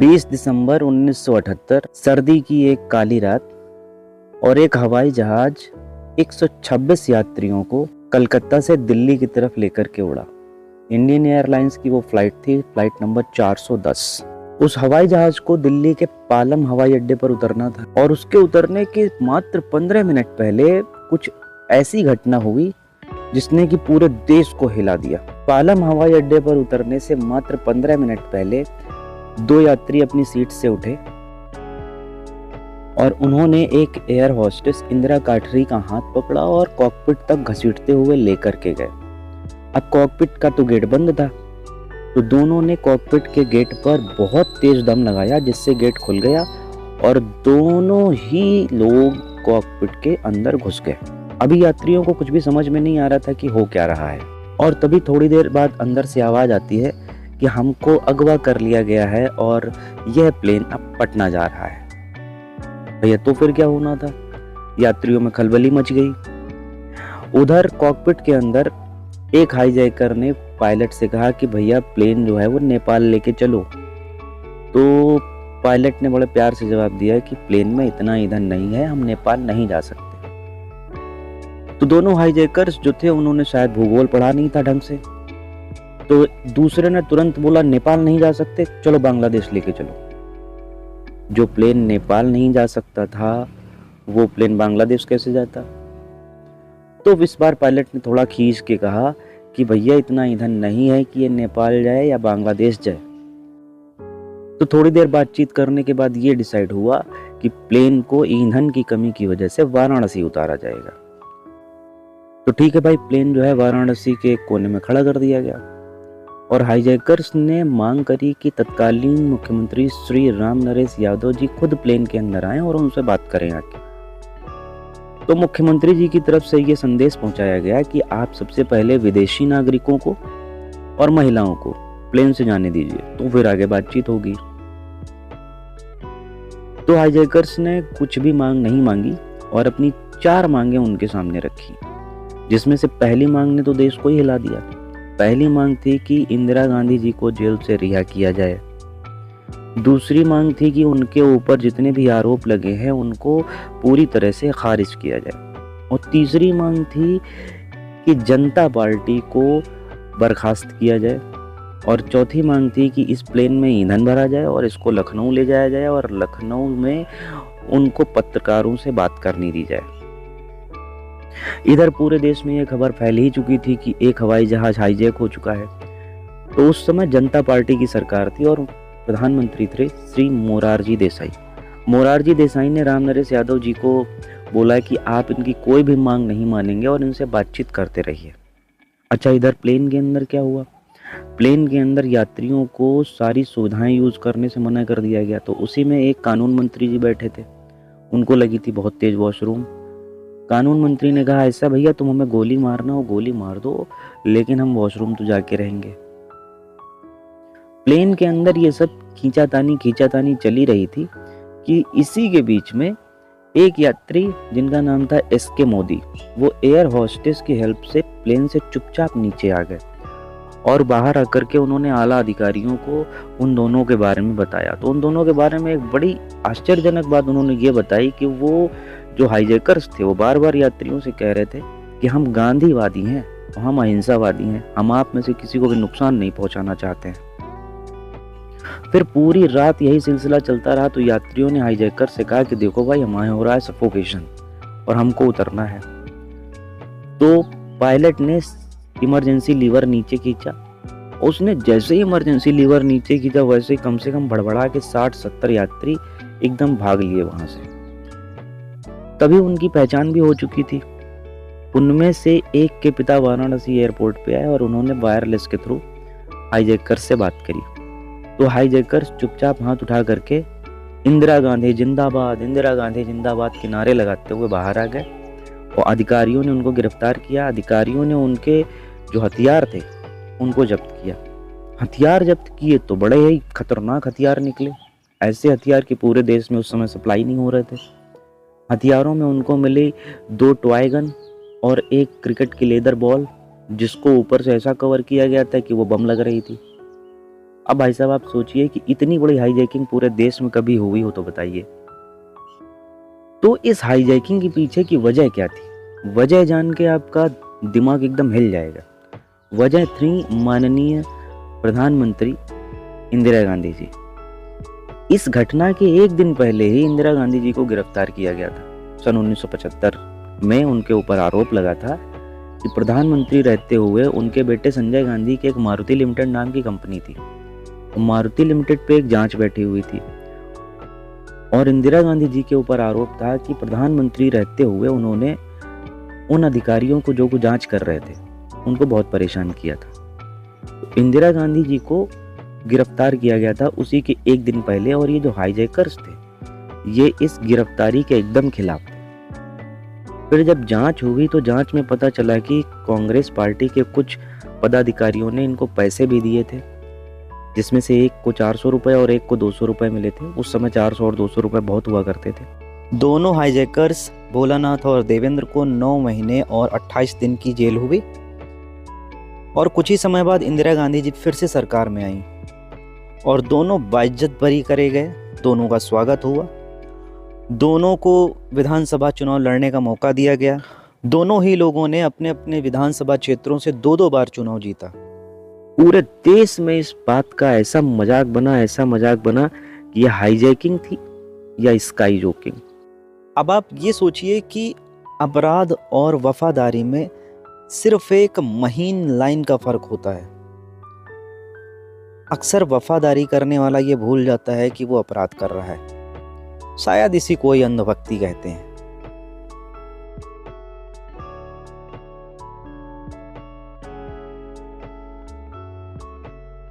20 दिसंबर 1978 सर्दी की एक काली रात और एक हवाई जहाज 126 यात्रियों को कलकत्ता से दिल्ली की तरफ लेकर के उड़ा। इंडियन एयरलाइंस की वो फ्लाइट थी, फ्लाइट नंबर 410। उस हवाई जहाज को दिल्ली के पालम हवाई अड्डे पर उतरना था और उसके उतरने के मात्र 15 मिनट पहले कुछ ऐसी घटना हुई जिसने कि पूरे देश को हिला दिया। पालम हवाई अड्डे पर उतरने से मात्र 15 मिनट पहले 2 यात्री अपनी सीट से उठे और उन्होंने एक एयर होस्टेस इंदिरा काठरी का हाथ पकड़ा और कॉकपिट तक घसीटते हुए लेकर के गए। अब कॉकपिट का तो गेट बंद था, तो दोनों ने कॉकपिट के गेट पर बहुत तेज दम लगाया जिससे गेट खुल गया और दोनों ही लोग कॉकपिट के अंदर घुस गए। अभी यात्रियों को कुछ भी समझ में नहीं आ रहा था कि हो क्या रहा है और तभी थोड़ी देर बाद अंदर से आवाज आती है कि हमको अगवा कर लिया गया है और यह प्लेन अब पटना जा रहा है। भैया तो फिर क्या होना था? यात्रियों में खलबली मच गई। उधर कॉकपिट के अंदर एक हाईजैकर ने पायलट से कहा कि भैया प्लेन जो है वो नेपाल लेके चलो। तो पायलट ने बड़े प्यार से जवाब दिया कि प्लेन में इतना ईंधन नहीं है, हम नेपाल नहीं जा सकते। तो दोनों हाईजैकर्स जो थे उन्होंने शायद भूगोल पढ़ा नहीं था ढंग से, तो दूसरे ने तुरंत बोला नेपाल नहीं जा सकते, चलो बांग्लादेश लेके चलो। जो प्लेन नेपाल नहीं जा सकता था वो प्लेन बांग्लादेश कैसे जाता? तो इस बार पायलट ने थोड़ा खींच के कहा कि भैया इतना ईंधन नहीं है कि ये नेपाल जाए या बांग्लादेश जाए। तो थोड़ी देर बातचीत करने के बाद ये डिसाइड हुआ कि प्लेन को ईंधन की कमी की वजह से वाराणसी उतारा जाएगा। तो ठीक है भाई, प्लेन जो है वाराणसी के एक कोने में खड़ा कर दिया गया और हाईजैकर्स ने मांग करी कि तत्कालीन मुख्यमंत्री श्री राम नरेश यादव जी खुद प्लेन के अंदर आए और उनसे बात करें आके। तो मुख्यमंत्री जी की तरफ से ये संदेश पहुंचाया गया कि आप सबसे पहले विदेशी नागरिकों को और महिलाओं को प्लेन से जाने दीजिए, तो फिर आगे बातचीत होगी। तो हाईजैकर्स ने कुछ भी मांग नहीं मांगी और अपनी 4 मांगे उनके सामने रखी, जिसमें से पहली मांग ने तो देश को ही हिला दिया। पहली मांग थी कि इंदिरा गांधी जी को जेल से रिहा किया जाए। दूसरी मांग थी कि उनके ऊपर जितने भी आरोप लगे हैं उनको पूरी तरह से खारिज किया जाए। और तीसरी मांग थी कि जनता पार्टी को बर्खास्त किया जाए। और चौथी मांग थी कि इस प्लेन में ईंधन भरा जाए और इसको लखनऊ ले जाया जाए और लखनऊ में उनको पत्रकारों से बात करनी दी जाए। इधर पूरे देश में यह खबर फैल ही चुकी थी कि एक हवाई जहाज हाईजैक हो चुका है। तो उस समय जनता पार्टी की सरकार थी और प्रधानमंत्री थे श्री मोरारजी देसाई। मोरारजी देसाई ने राम नरेश यादव जी को बोला कि आप इनकी कोई भी मांग नहीं मानेंगे और इनसे बातचीत करते रहिए। अच्छा, इधर प्लेन के अंदर क्या हुआ? प्लेन के अंदर यात्रियों को सारी सुविधाएं यूज करने से मना कर दिया गया। तो उसी में एक कानून मंत्री जी बैठे थे, उनको लगी थी बहुत तेज वॉशरूम। कानून मंत्री ने कहा ऐसा भैया तुम हमें गोली मारना हो गोली मार दो, लेकिन हम वॉशरूम तो जाके रहेंगे। प्लेन के अंदर ये सब खींचातानी चली रही थी कि इसी के बीच में एक यात्री जिनका नाम था एसके मोदी, वो एयर होस्टेस की हेल्प से प्लेन से चुपचाप नीचे आ गए और बाहर आकर के उन्होंने आला अधिकारियों को उन दोनों के बारे में बताया। तो उन दोनों के बारे में एक बड़ी आश्चर्यजनक बात उन्होंने ये बताई कि वो जो हाईजैकर्स थे वो बार बार यात्रियों से कह रहे थे कि हम गांधीवादी हैं, हम अहिंसावादी हैं, हम आप में से किसी को भी नुकसान नहीं पहुंचाना चाहते हैं। फिर पूरी रात यही सिलसिला चलता रहा। तो यात्रियों ने हाईजैकर से कहा कि देखो भाई, हमारे हो रहा है सफोकेशन और हमको उतरना है। तो पायलट ने इमरजेंसी लीवर नीचे खींचा। उसने जैसे ही इमरजेंसी लीवर नीचे खींचा वैसे कम से कम भड़बड़ा के 60-70 यात्री एकदम भाग लिए वहां से। तभी उनकी पहचान भी हो चुकी थी। उनमें से एक के पिता वाराणसी एयरपोर्ट पे आए और उन्होंने वायरलेस के थ्रू हाईजैकर से बात करी। तो हाईजैकर चुपचाप हाथ उठा करके इंदिरा गांधी जिंदाबाद के नारे लगाते हुए बाहर आ गए और अधिकारियों ने उनको गिरफ्तार किया। अधिकारियों ने उनके जो हथियार थे उनको जब्त किया। हथियार जब्त किए तो बड़े ही खतरनाक हथियार निकले। ऐसे हथियार की पूरे देश में उस समय सप्लाई नहीं हो रहे थे। हथियारों में उनको मिली 2 टॉय गन और एक क्रिकेट की लेदर बॉल, जिसको ऊपर से ऐसा कवर किया गया था कि वो बम लग रही थी। अब भाई साहब आप सोचिए कि इतनी बड़ी हाईजैकिंग पूरे देश में कभी हुई हो तो बताइए। तो इस हाईजैकिंग के पीछे की वजह क्या थी? वजह जान के आपका दिमाग एकदम हिल जाएगा। वजह थी माननीय प्रधानमंत्री इंदिरा गांधी जी। इस घटना के एक दिन पहले ही इंदिरा गांधी जी को गिरफ्तार किया गया था। सन 1975 में उनके ऊपर आरोप लगा था कि प्रधानमंत्री रहते हुए उनके बेटे संजय गांधी की एक मारुति लिमिटेड नाम की कंपनी थी। मारुति लिमिटेड पे एक जांच बैठी हुई थी और इंदिरा गांधी जी के ऊपर आरोप था कि प्रधानमंत्री रहते हुए उन्होंने उन अधिकारियों को जो जांच कर रहे थे उनको बहुत परेशान किया था। तो इंदिरा गांधी जी को गिरफ्तार किया गया था उसी के एक दिन पहले, और ये जो हाईजैकर्स थे ये इस गिरफ्तारी के एकदम खिलाफ थे। फिर जब जांच हुई तो जांच में पता चला कि कांग्रेस पार्टी के कुछ पदाधिकारियों ने इनको पैसे भी दिए थे, जिसमें से एक को 400 रुपए और एक को 200 रुपए मिले थे। उस समय 400 और 200 रुपए बहुत हुआ करते थे। दोनों हाईजैकर्स भोलानाथ और देवेंद्र को 9 महीने और 28 दिन की जेल हुई और कुछ ही समय बाद इंदिरा गांधी जी फिर से सरकार में आई और दोनों बाइज्जत बरी करे गए। दोनों का स्वागत हुआ, दोनों को विधानसभा चुनाव लड़ने का मौका दिया गया। दोनों ही लोगों ने अपने अपने विधानसभा क्षेत्रों से 2-2 बार चुनाव जीता। पूरे देश में इस बात का ऐसा मजाक बना कि यह हाईजैकिंग थी या स्काई जोकिंग। अब आप ये सोचिए कि अपराध और वफादारी में सिर्फ एक महीन लाइन का फर्क होता है। अक्सर वफादारी करने वाला ये भूल जाता है कि वो अपराध कर रहा है। शायद इसी को ही अंधभक्ति कहते हैं।